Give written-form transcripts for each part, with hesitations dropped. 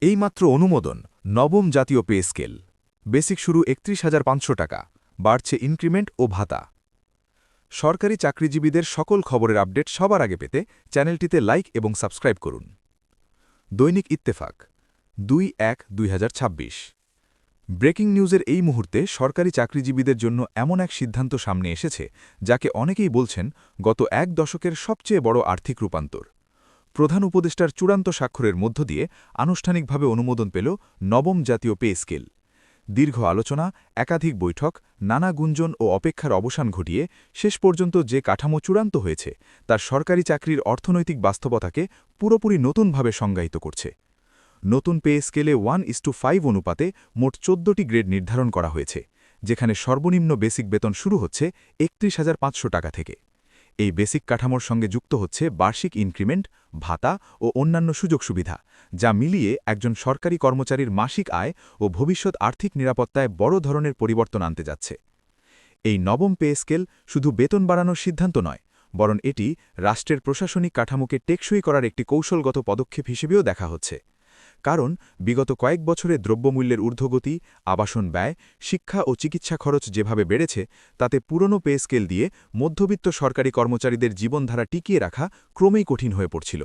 এইমাত্র অনুমোদন নবম জাতীয় পে স্কেল। বেসিক শুরু ৩১,৫০০ টাকা, বাড়ছে ইনক্রিমেন্ট ও ভাতা। সরকারি চাকরিজীবীদের সকল খবরের আপডেট সবার আগে পেতে চ্যানেলটিতে লাইক এবং সাবস্ক্রাইব করুন। দৈনিক ইত্তেফাক ২/১/২০২৬। ব্রেকিং নিউজের এই মুহূর্তে সরকারি চাকরিজীবীদের জন্য এমন এক সিদ্ধান্ত সামনে এসেছে যাকে অনেকেই বলছেন গত এক দশকের সবচেয়ে বড় আর্থিক রূপান্তর। প্রধান উপদেষ্টার চূড়ান্ত স্বাক্ষরের মধ্য দিয়ে আনুষ্ঠানিকভাবে অনুমোদন পেল নবম জাতীয় পে স্কেল। দীর্ঘ আলোচনা, একাধিক বৈঠক, নানা গুঞ্জন ও অপেক্ষার অবসান ঘটিয়ে শেষ পর্যন্ত যে কাঠামো চূড়ান্ত হয়েছে তার সরকারি চাকরির অর্থনৈতিক বাস্তবতাকে পুরোপুরি নতুনভাবে সংজ্ঞায়িত করছে। নতুন পে স্কেলে 1:5 অনুপাতে মোট ১৪টি গ্রেড নির্ধারণ করা হয়েছে, যেখানে সর্বনিম্ন বেসিক বেতন শুরু হচ্ছে ৩১,৫০০ টাকা থেকে। এই বেসিক কাঠামোর সঙ্গে যুক্ত হচ্ছে বার্ষিক ইনক্রিমেন্ট, ভাতা ও অন্যান্য সুযোগ সুবিধা, যা মিলিয়ে একজন সরকারি কর্মচারীর মাসিক আয় ও ভবিষ্যৎ আর্থিক নিরাপত্তায় বড় ধরনের পরিবর্তন আনতে যাচ্ছে। এই নবম পে স্কেল শুধু বেতন বাড়ানোর সিদ্ধান্ত নয়, বরং এটি রাষ্ট্রের প্রশাসনিক কাঠামোকে টেকসই করার একটি কৌশলগত পদক্ষেপ হিসেবেও দেখা হচ্ছে। কারণ বিগত কয়েক বছরে দ্রব্যমূল্যের ঊর্ধ্বগতি, আবাসন ব্যয়, শিক্ষা ও চিকিৎসা খরচ যেভাবে বেড়েছে, তাতে পুরনো পে স্কেল দিয়ে মধ্যবিত্ত সরকারি কর্মচারীদের জীবনধারা টিকিয়ে রাখা ক্রমেই কঠিন হয়ে পড়ছিল।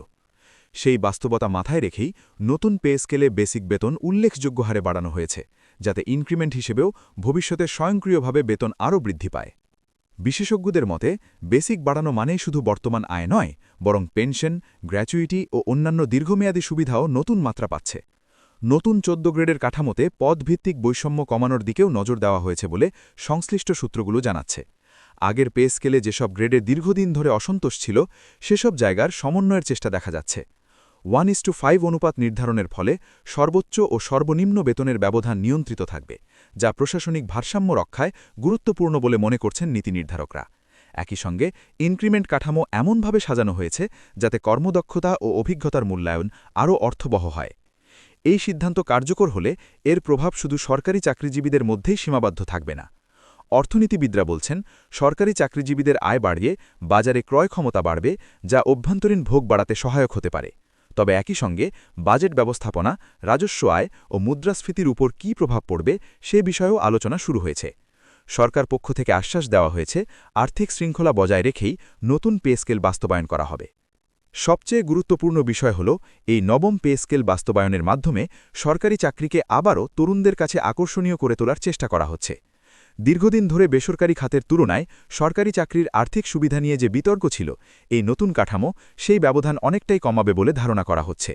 সেই বাস্তবতা মাথায় রেখেই নতুন পে স্কেলে বেসিক বেতন উল্লেখযোগ্য হারে বাড়ানো হয়েছে, যাতে ইনক্রিমেন্ট হিসেবেও ভবিষ্যতে স্বয়ংক্রিয়ভাবে বেতন আরও বৃদ্ধি পায়। বিশেষজ্ঞদের মতে বেসিক বাড়ানো মানেই শুধু বর্তমান আয় নয়, বরং পেনশন, গ্র্যাচুইটি ও অন্যান্য দীর্ঘমেয়াদী সুবিধাও নতুন মাত্রা পাচ্ছে। নতুন ১৪ গ্রেডের কাঠামোতে পদভিত্তিক বৈষম্য কমানোর দিকেও নজর দেওয়া হয়েছে বলে সংশ্লিষ্ট সূত্রগুলো জানাচ্ছে। আগের পে স্কেলে যেসব গ্রেডে দীর্ঘদিন ধরে অসন্তোষ ছিল, সেসব জায়গার সমন্বয়ের চেষ্টা দেখা যাচ্ছে। 1:5 অনুপাত নির্ধারণের ফলে সর্বোচ্চ ও সর্বনিম্ন বেতনের ব্যবধান নিয়ন্ত্রিত থাকবে, যা প্রশাসনিক ভারসাম্য রক্ষায় গুরুত্বপূর্ণ বলে মনে করছেন নীতি নির্ধারকরা। একই সঙ্গে ইনক্রিমেন্ট কাঠামো এমনভাবে সাজানো হয়েছে যাতে কর্মদক্ষতা ও অভিজ্ঞতার মূল্যায়ন আরও অর্থবহ হয়। এই সিদ্ধান্ত কার্যকর হলে এর প্রভাব শুধু সরকারি চাকরিজীবীদের মধ্যেই সীমাবদ্ধ থাকবে না। অর্থনীতিবিদরা বলছেন, সরকারি চাকরিজীবীদের আয় বাড়িয়ে বাজারে ক্রয় ক্ষমতা বাড়বে, যা অভ্যন্তরীণ ভোগ বাড়াতে সহায়ক হতে পারে। তবে একই সঙ্গে বাজেট ব্যবস্থাপনা, রাজস্ব আয় ও মুদ্রাস্ফীতির উপর কী প্রভাব পড়বে সে বিষয়েও আলোচনা শুরু হয়েছে। সরকার পক্ষ থেকে আশ্বাস দেওয়া হয়েছে, আর্থিক শৃঙ্খলা বজায় রেখেই নতুন পে স্কেল বাস্তবায়ন করা হবে। সবচেয়ে গুরুত্বপূর্ণ বিষয় হল, এই নবম পে স্কেল বাস্তবায়নের মাধ্যমে সরকারি চাকরিকে আবারও তরুণদের কাছে আকর্ষণীয় করে তোলার চেষ্টা করা হচ্ছে। দীর্ঘদিন ধরে বেসরকারি খাতের তুলনায় সরকারি চাকরির আর্থিক সুবিধা নিয়ে যে বিতর্ক ছিল, এই নতুন কাঠামো সেই ব্যবধান অনেকটাই কমাবে বলে ধারণা করা হচ্ছে।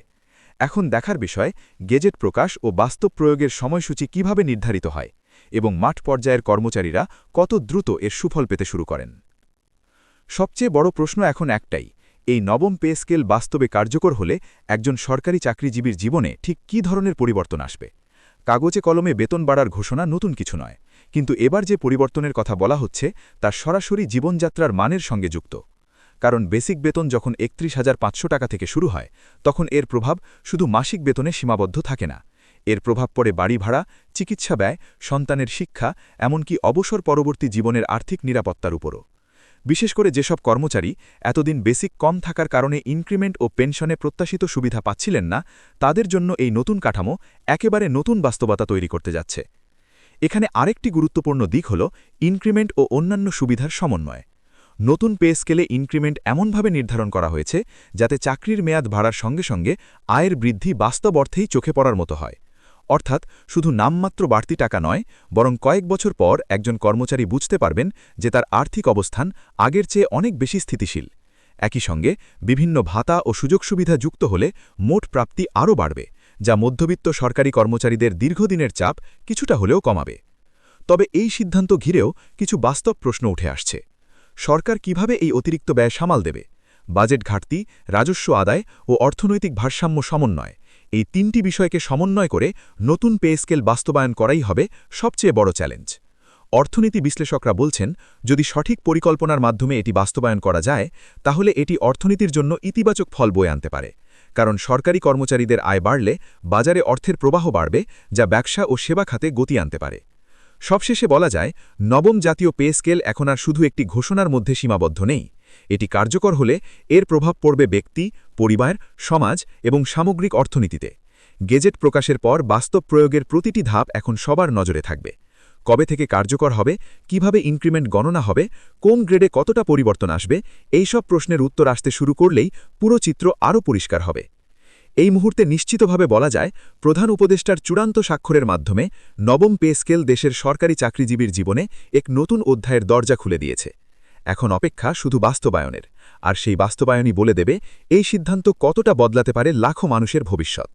এখন দেখার বিষয়, গেজেট প্রকাশ ও বাস্তব প্রয়োগের সময়সূচি কিভাবে নির্ধারিত হয় এবং মাঠ পর্যায়ের কর্মচারীরা কত দ্রুত এর সুফল পেতে শুরু করেন। সবচেয়ে বড় প্রশ্ন এখন একটাই, এই নবম পে স্কেল বাস্তবে কার্যকর হলে একজন সরকারি চাকরিজীবীর জীবনে ঠিক কী ধরনের পরিবর্তন আসবে। কাগজে কলমে বেতন বাড়ার ঘোষণা নতুন কিছু নয়, কিন্তু এবার যে পরিবর্তনের কথা বলা হচ্ছে তা সরাসরি জীবনযাত্রার মানের সঙ্গে যুক্ত। কারণ বেসিক বেতন যখন ৩১,৫০০ টাকা থেকে শুরু হয়, তখন এর প্রভাব শুধু মাসিক বেতনে সীমাবদ্ধ থাকে না। এর প্রভাব পড়ে বাড়ি ভাড়া, চিকিৎসা ব্যয়, সন্তানের শিক্ষা, এমনকি অবসর পরবর্তী জীবনের আর্থিক নিরাপত্তার উপরও। বিশেষ করে যেসব কর্মচারী এতদিন বেসিক কম থাকার কারণে ইনক্রিমেন্ট ও পেনশনে প্রত্যাশিত সুবিধা পাচ্ছিলেন না, তাদের জন্য এই নতুন কাঠামো একেবারে নতুন বাস্তবতা তৈরি করতে যাচ্ছে। এখানে আরেকটি গুরুত্বপূর্ণ দিক হল ইনক্রিমেন্ট ও অন্যান্য সুবিধার সমন্বয়। নতুন পে স্কেলে ইনক্রিমেন্ট এমনভাবে নির্ধারণ করা হয়েছে যাতে চাকরির মেয়াদ বাড়ার সঙ্গে সঙ্গে আয়ের বৃদ্ধি বাস্তব অর্থেই চোখে পড়ার মতো হয়। অর্থাৎ শুধু নামমাত্র বাড়তি টাকা নয়, বরং কয়েক বছর পর একজন কর্মচারী বুঝতে পারবেন যে তার আর্থিক অবস্থান আগের চেয়ে অনেক বেশি স্থিতিশীল। একই সঙ্গে বিভিন্ন ভাতা ও সুযোগ সুবিধা যুক্ত হলে মোট প্রাপ্তি আরও বাড়বে, যা মধ্যবিত্ত সরকারি কর্মচারীদের দীর্ঘদিনের চাপ কিছুটা হলেও কমাবে। তবে এই সিদ্ধান্ত ঘিরেও কিছু বাস্তব প্রশ্ন উঠে আসছে। সরকার কিভাবে এই অতিরিক্ত ব্যয় সামাল দেবে? বাজেট ঘাটতি, রাজস্ব আদায় ও অর্থনৈতিক ভারসাম্য সমন্বয়, এই তিনটি বিষয়কে সমন্বয় করে নতুন পে স্কেল বাস্তবায়ন করাই হবে সবচেয়ে বড় চ্যালেঞ্জ। অর্থনীতি বিশ্লেষকরা বলছেন, যদি সঠিক পরিকল্পনার মাধ্যমে এটি বাস্তবায়ন করা যায়, তাহলে এটি অর্থনীতির জন্য ইতিবাচক ফল বয়ে আনতে পারে। কারণ সরকারি কর্মচারীদের আয় বাড়লে বাজারে অর্থের প্রবাহ বাড়বে, যা ব্যবসা ও সেবা খাতে গতি আনতে পারে। সবশেষে বলা যায়, নবম জাতীয় পে স্কেল এখন আর শুধু একটি ঘোষণার মধ্যে সীমাবদ্ধ নেই। এটি কার্যকর হলে এর প্রভাব পড়বে ব্যক্তি, পরিবার, সমাজ এবং সামগ্রিক অর্থনীতিতে। গেজেট প্রকাশের পর বাস্তব প্রয়োগের প্রতিটি ধাপ এখন সবার নজরে থাকবে। কবে থেকে কার্যকর হবে, কিভাবে ইনক্রিমেন্ট গণনা হবে, কোন গ্রেডে কতটা পরিবর্তন আসবে, এইসব প্রশ্নের উত্তর আসতে শুরু করলেই পুরো চিত্র আরও পরিষ্কার হবে। এই মুহূর্তে নিশ্চিতভাবে বলা যায়, প্রধান উপদেষ্টার চূড়ান্ত স্বাক্ষরের মাধ্যমে নবম পে স্কেল দেশের সরকারি চাকরিজীবীর জীবনে এক নতুন অধ্যায়ের দরজা খুলে দিয়েছে। এখন অপেক্ষা শুধু বাস্তবায়নের, আর সেই বাস্তবায়নই বলে দেবে এই সিদ্ধান্ত কতটা বদলাতে পারে লাখো মানুষের ভবিষ্যৎ।